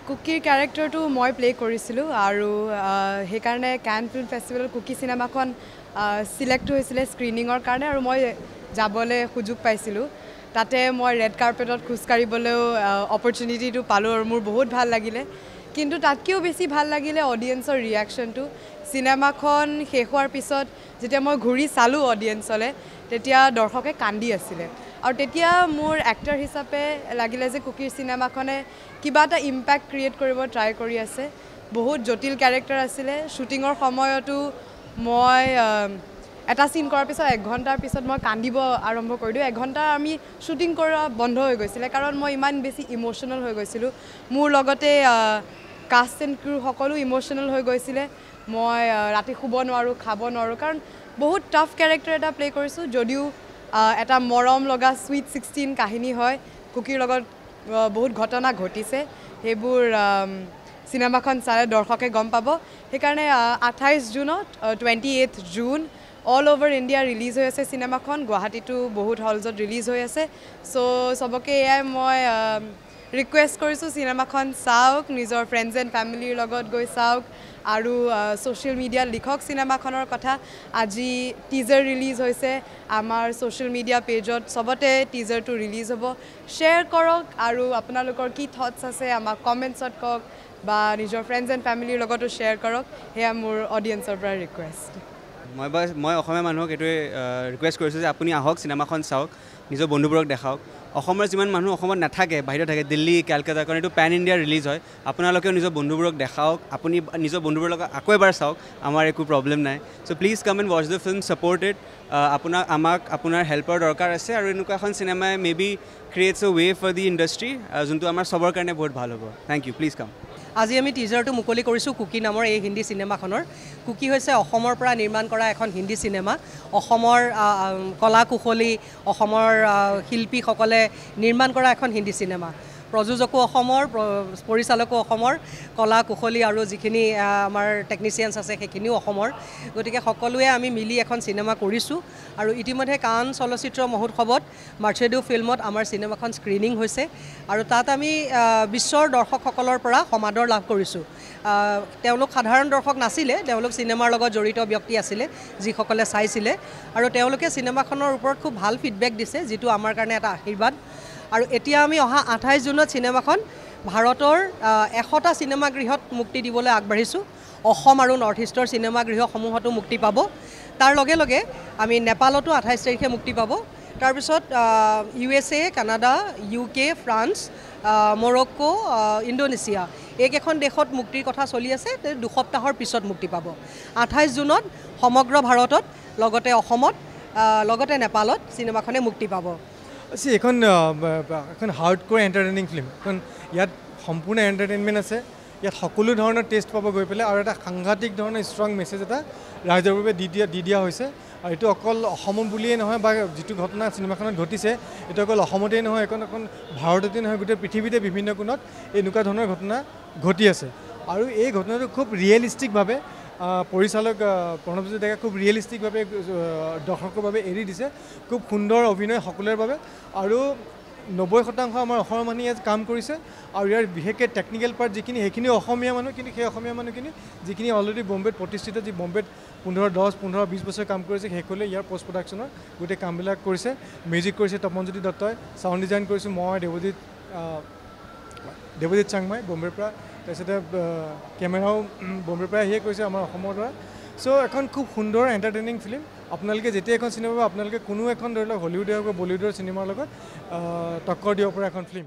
কুকিৰ ক্যাৰেক্টাৰটো মই প্লে কৰিছিলোঁ আৰু সেইকাৰণে কান ফিল্ম ফেষ্টিভেলত কুকি চিনেমাখন সিলেক্ট হৈছিলে স্ক্ৰিনিঙৰ কাৰণে আৰু মই যাবলৈ সুযোগ পাইছিলোঁ তাতে মই ৰেড কাৰ্পেটত খোজকাঢ়িবলৈও অপৰচুনিটিটো পালোঁ আৰু মোৰ বহুত ভাল লাগিলে কিন্তু তাতকৈও বেছি ভাল লাগিলে অডিয়েন্সৰ ৰিয়াকশ্যনটো চিনেমাখন শেষ হোৱাৰ পিছত যেতিয়া মই ঘূৰি চালোঁ অডিয়েন্সলৈ তেতিয়া দৰ্শকে কান্দি আছিলে আৰু তেতিয়া মোৰ এক্টৰ হিচাপে লাগিলে যে কুকিৰ চিনেমাখনে কিবা এটা ইম্পেক্ট ক্ৰিয়েট কৰিব ট্ৰাই কৰি আছে বহুত জটিল ক্যাৰেক্টাৰ আছিলে শ্বুটিঙৰ সময়তো মই এটা সিন কৰাৰ পিছত 1 ঘণ্টাৰ পিছত মই কান্দিব আৰম্ভ কৰিলোঁ 1 ঘণ্টা আমি শ্বুটিং কৰা বন্ধ হৈ গৈছিলে কাৰণ মই ইমান বেছি ইমোশ্যনেল হৈ গৈছিলোঁ মোৰ লগতে কাষ্ট এণ্ড ক্ৰু সকলো ইমোশ্যনেল হৈ গৈছিলে মই ৰাতি শুব নোৱাৰোঁ খাব নোৱাৰোঁ কাৰণ বহুত টাফ ক্যাৰেক্টাৰ এটা প্লে কৰিছোঁ যদিও এটা মৰম লগা সুইট 16 কাহিনী হয় কুকিৰ লগত বহুত ঘটনা ঘটিছে সেইবোৰ চিনেমাখন চালে দৰ্শকে গম পাব সেইকাৰণে 28 জুনত 28 June all over India release হৈ আছে চিনেমাখন গুৱাহাটীতো বহুত হলছত ৰিলিজ হৈ আছে সো সবকে এয়াই মই ৰিকুৱেষ্ট কৰিছোঁ চিনেমাখন চাওক নিজৰ ফ্ৰেণ্ডছ এণ্ড ফেমিলিৰ লগত গৈ চাওক আৰু সোশ্যাল মিডিয়াত লিখক চিনেমাখনৰ কথা আজি টিজাৰ ৰিলিজ হৈছে আমাৰ সোশ্যাল মিডিয়া পেজত সবতে টিজাৰটো ৰিলিজ হ'ব শ্বেয়াৰ কৰক আৰু আপোনালোকৰ কি থটছ আছে আমাক কমেণ্টছত কওক বা নিজৰ ফ্ৰেণ্ডছ এণ্ড ফেমিলিৰ লগতো শ্বেয়াৰ কৰক সেয়া মোৰ অডিয়েন্সৰ পৰা ৰিকুৱেষ্ট মই অসমীয়া মানুহক এইটোৱে ৰিকুৱেষ্ট কৰিছোঁ যে আপুনি আহক চিনেমাখন চাওক নিজৰ বন্ধুবোৰক দেখাওক অসমৰ যিমান মানুহ অসমত নাথাকে বাহিৰত থাকে দিল্লী কলকাতা কাৰণ এইটো পেন ইণ্ডিয়া ৰিলিজ হয় আপোনালোকেও নিজৰ বন্ধুবোৰক দেখাওক আপুনি নিজৰ বন্ধুবোৰৰ লগত আকৌ এবাৰ চাওক আমাৰ একো প্ৰব্লেম নাই so' please come and watch the film support it আমাক আপোনাৰ হেল্পৰ দৰকাৰ আছে আৰু এনেকুৱা এখন চিনেমাই may be creates a way for the industry যোনটো আমাৰ চবৰ কাৰণে বহুত ভাল হ'ব থেংক ইউ প্লিজ কাম আজি আমি টিজাৰটো মুকলি কৰিছোঁ কুকি নামৰ এই হিন্দী চিনেমাখনৰ কুকি হৈছে অসমৰ পৰা নিৰ্মাণ কৰা এখন হিন্দী চিনেমা অসমৰ কলা কুশলী অসমৰ শিল্পীসকলে নিৰ্মাণ কৰা এখন হিন্দী চিনেমা প্ৰযোজকো অসমৰ পৰিচালকো অসমৰ কলা কুশলী আৰু যিখিনি আমাৰ টেকনিচিয়ানছ আছে সেইখিনিও অসমৰ গতিকে সকলোৱে আমি মিলি এখন চিনেমা কৰিছোঁ আৰু ইতিমধ্যে কান চলচ্চিত্ৰ মহোৎসৱত মাৰ্চেডো ফিল্মত আমাৰ চিনেমাখন স্ক্ৰিনিং হৈছে আৰু তাত আমি বিশ্বৰ দৰ্শকসকলৰ পৰা সমাদৰ লাভ কৰিছোঁ তেওঁলোক সাধাৰণ দৰ্শক নাছিলে তেওঁলোক চিনেমাৰ লগত জড়িত ব্যক্তি আছিলে যিসকলে চাইছিলে আৰু তেওঁলোকে চিনেমাখনৰ ওপৰত খুব ভাল ফিডবেক দিছে যিটো আমাৰ কাৰণে এটা আশীৰ্বাদ আৰু এতিয়া আমি অহা 28 জুনত চিনেমাখন ভাৰতৰ 100টা চিনেমাগৃহত মুক্তি দিবলৈ আগবাঢ়িছোঁ অসম আৰু নৰ্থ ইষ্টৰ চিনেমাগৃহসমূহতো মুক্তি পাব তাৰ লগে লগে আমি নেপালতো 28 তাৰিখে মুক্তি পাব তাৰপিছত USA Canada UK France Morocco Indonesia এইকেইখন দেশত মুক্তিৰ কথা চলি আছে 2 সপ্তাহৰ পিছত মুক্তি পাব 28 জুনত সমগ্ৰ ভাৰতত লগতে অসমত লগতে নেপালত চিনেমাখনে মুক্তি পাব এখন হাৰ্ডক'ৰ এণ্টাৰটেইনিং ফিল্ম এখন ইয়াত সম্পূৰ্ণ এণ্টাৰটেইনমেণ্ট আছে ইয়াত সকলো ধৰণৰ টেষ্ট পাব গৈ পেলাই আৰু এটা সাংঘাতিক ধৰণৰ ষ্ট্ৰং মেছেজ এটা ৰাইজৰ বাবে দি দিয়া হৈছে আৰু এইটো অকল অসমত বুলিয়েই নহয় বা যিটো ঘটনা চিনেমাখনত ঘটিছে এইটো অকল অসমতেই নহয় এখন ভাৰততেই নহয় গোটেই পৃথিৱীতে বিভিন্ন কোণত এনেকুৱা ধৰণৰ ঘটনা ঘটি আছে আৰু এই ঘটনাটো খুব ৰিয়েলিষ্টিকভাৱে পৰিচালক প্ৰণৱজিৎ ডেকা খুব ৰিয়েলিষ্টিকভাৱে দৰ্শকৰ বাবে এৰি দিছে খুব সুন্দৰ অভিনয় সকলোৰে বাবে আৰু 90% আমাৰ অসমৰ মানুহে ইয়াত কাম কৰিছে আৰু ইয়াৰ বিশেষকৈ টেকনিকেল পাৰ্ট যিখিনি সেইখিনি অসমীয়া মানুহ কিন্তু সেই অসমীয়া মানুহখিনি যিখিনি অলৰেডি বম্বেত প্ৰতিষ্ঠিত যি বম্বেত 10-15-20 বছৰ কাম কৰিছে সেইসকলে ইয়াৰ পষ্ট প্ৰডাকশ্যনৰ গোটেই কামবিলাক কৰিছে মিউজিক কৰিছে তপনজ্যোতি দত্তই চাউণ্ড ডিজাইন কৰিছোঁ মই দেৱজিৎ চাংমাই বম্বেৰ পৰা তাৰপিছতে কেমেৰাও বম্বেৰ পৰা আহিয়ে কৰিছে আমাৰ অসমৰ পৰা চ' এখন খুব সুন্দৰ এণ্টাৰটেইনিং ফিল্ম আপোনালোকে যেতিয়া এখন চিনেমা আপোনালোকে কোনো এখন ধৰি লওক হলিউডৰ বা বলিউডৰ চিনেমাৰ লগত টক্কৰ দিব পৰা এখন ফিল্ম